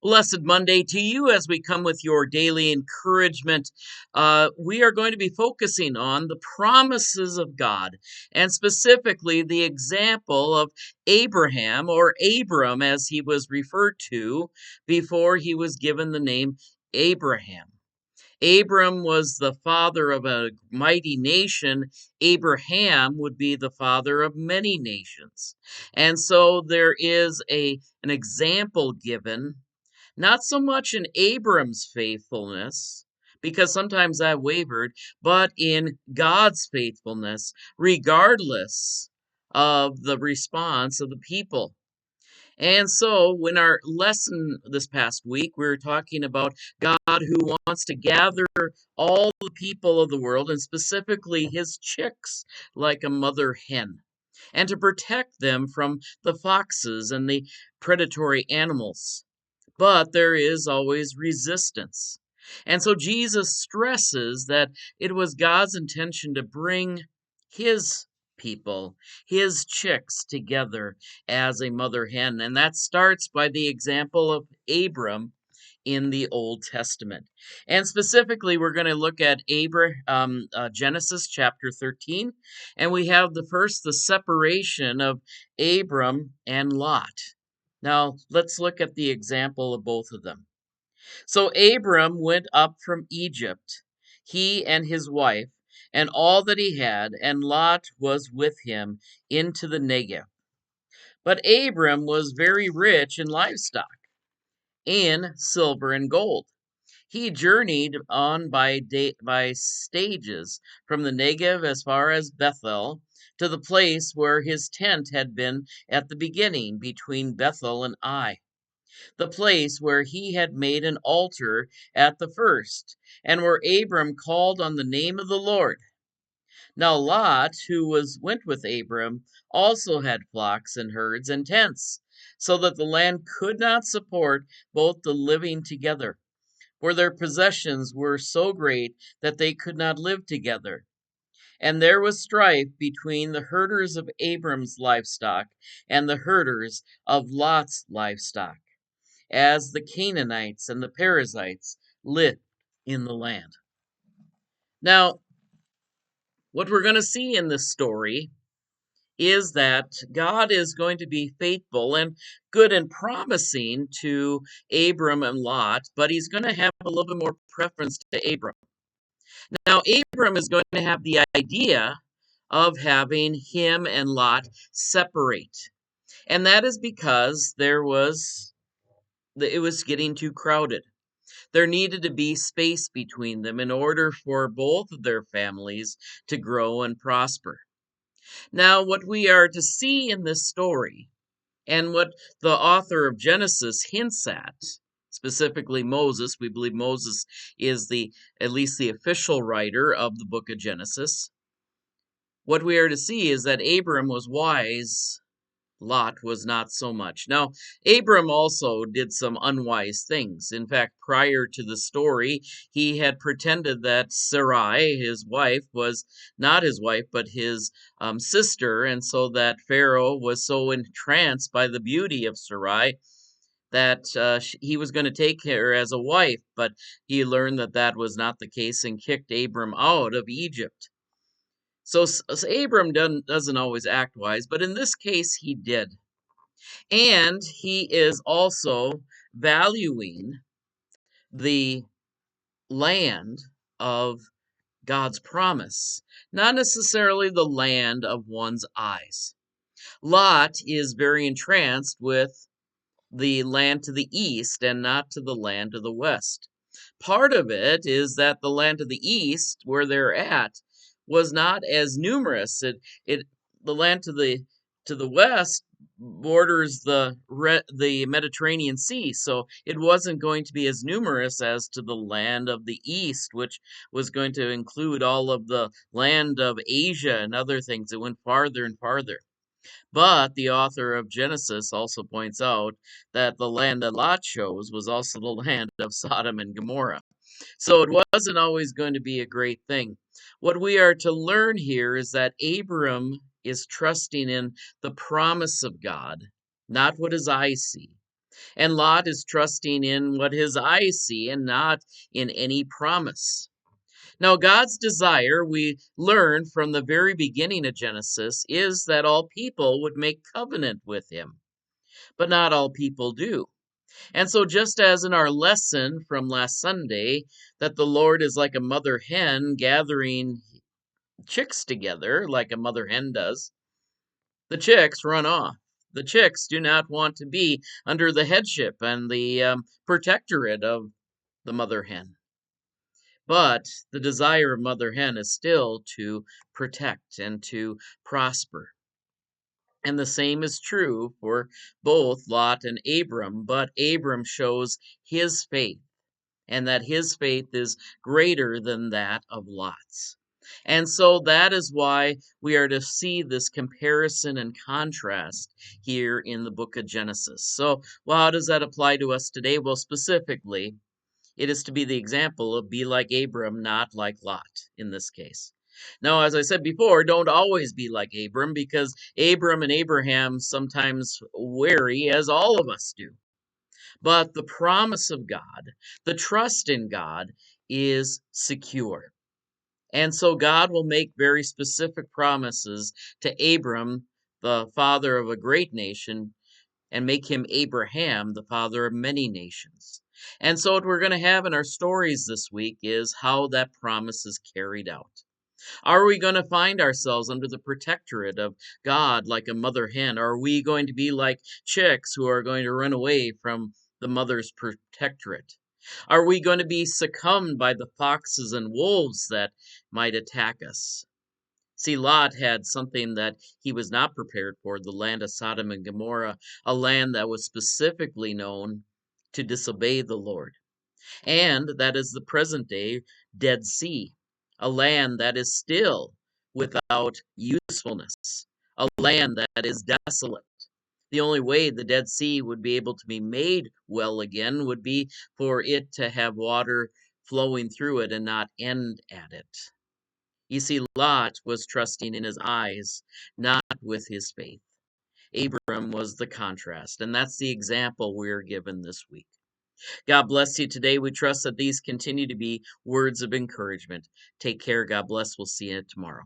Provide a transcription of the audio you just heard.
Blessed Monday to you as we come with your daily encouragement. We are going to be focusing on the promises of God and specifically the example of Abraham or Abram as he was referred to before he was given the name Abraham. Abram was the father of a mighty nation. Abraham would be the father of many nations. And so there is an example given not so much in Abram's faithfulness, because sometimes I wavered, but in God's faithfulness, regardless of the response of the people. And so, when our lesson this past week, we were talking about God who wants to gather all the people of the world, and specifically his chicks, like a mother hen, and to protect them from the foxes and the predatory animals. But there is always resistance. And so Jesus stresses that it was God's intention to bring his people, his chicks together as a mother hen. And that starts by the example of Abram in the Old Testament. And specifically, we're going to look at Genesis chapter 13. And we have the separation of Abram and Lot. Now, let's look at the example of both of them. So Abram went up from Egypt, he and his wife, and all that he had, and Lot was with him into the Negev. But Abram was very rich in livestock, in silver and gold. He journeyed on by stages from the Negev as far as Bethel to the place where his tent had been at the beginning between Bethel and Ai, the place where he had made an altar at the first, and where Abram called on the name of the Lord. Now Lot, went with Abram, also had flocks and herds and tents, so that the land could not support both the living together, for their possessions were so great that they could not live together. And there was strife between the herders of Abram's livestock and the herders of Lot's livestock, as the Canaanites and the Perizzites lived in the land. Now, what we're going to see in this story is that God is going to be faithful and good and promising to Abram and Lot, but he's going to have a little bit more preference to Abram. Now, Abram is going to have the idea of having him and Lot separate. And that is because it was getting too crowded. There needed to be space between them in order for both of their families to grow and prosper. Now, what we are to see in this story, and what the author of Genesis hints at, specifically Moses, we believe Moses is at least the official writer of the book of Genesis. What we are to see is that Abram was wise, Lot was not so much. Now, Abram also did some unwise things. In fact, prior to the story, he had pretended that Sarai, his wife, was not his wife, but his sister, and so that Pharaoh was so entranced by the beauty of Sarai that he was going to take her as a wife, but he learned that that was not the case and kicked Abram out of Egypt. So Abram doesn't always act wise, but in this case he did. And he is also valuing the land of God's promise, not necessarily the land of one's eyes. Lot is very entranced with the land to the east and not to the land to the west. Part of it is that the land to the east, where they're at, was not as numerous. The land to the west borders the Mediterranean Sea, so it wasn't going to be as numerous as to the land of the east, which was going to include all of the land of Asia and other things. It went farther and farther. But the author of Genesis also points out that the land that Lot chose was also the land of Sodom and Gomorrah. So it wasn't always going to be a great thing. What we are to learn here is that Abram is trusting in the promise of God, not what his eyes see. And Lot is trusting in what his eyes see and not in any promise. Now, God's desire, we learn from the very beginning of Genesis, is that all people would make covenant with him. But not all people do. And so, just as in our lesson from last Sunday, that the Lord is like a mother hen gathering chicks together, like a mother hen does, the chicks run off. The chicks do not want to be under the headship and the protectorate of the mother hen. But the desire of mother hen is still to protect and to prosper. And the same is true for both Lot and Abram, but Abram shows his faith, and that his faith is greater than that of Lot's. And so that is why we are to see this comparison and contrast here in the book of Genesis. So, well, how does that apply to us today? Well, specifically, it is to be the example of be like Abram, not like Lot in this case. Now, as I said before, don't always be like Abram, because Abram and Abraham sometimes vary, as all of us do. But the promise of God, the trust in God, is secure. And so God will make very specific promises to Abram, the father of a great nation, and make him Abraham, the father of many nations. And so, what we're going to have in our stories this week is how that promise is carried out. Are we going to find ourselves under the protectorate of God like a mother hen? Or are we going to be like chicks who are going to run away from the mother's protectorate? Are we going to be succumbed by the foxes and wolves that might attack us? See, Lot had something that he was not prepared for, the land of Sodom and Gomorrah, a land that was specifically known to disobey the Lord. And that is the present day Dead Sea, a land that is still without usefulness, a land that is desolate. The only way the Dead Sea would be able to be made well again would be for it to have water flowing through it and not end at it. You see, Lot was trusting in his eyes, not with his faith. Abram was the contrast, and that's the example we're given this week. God bless you today. We trust that these continue to be words of encouragement. Take care. God bless. We'll see you tomorrow.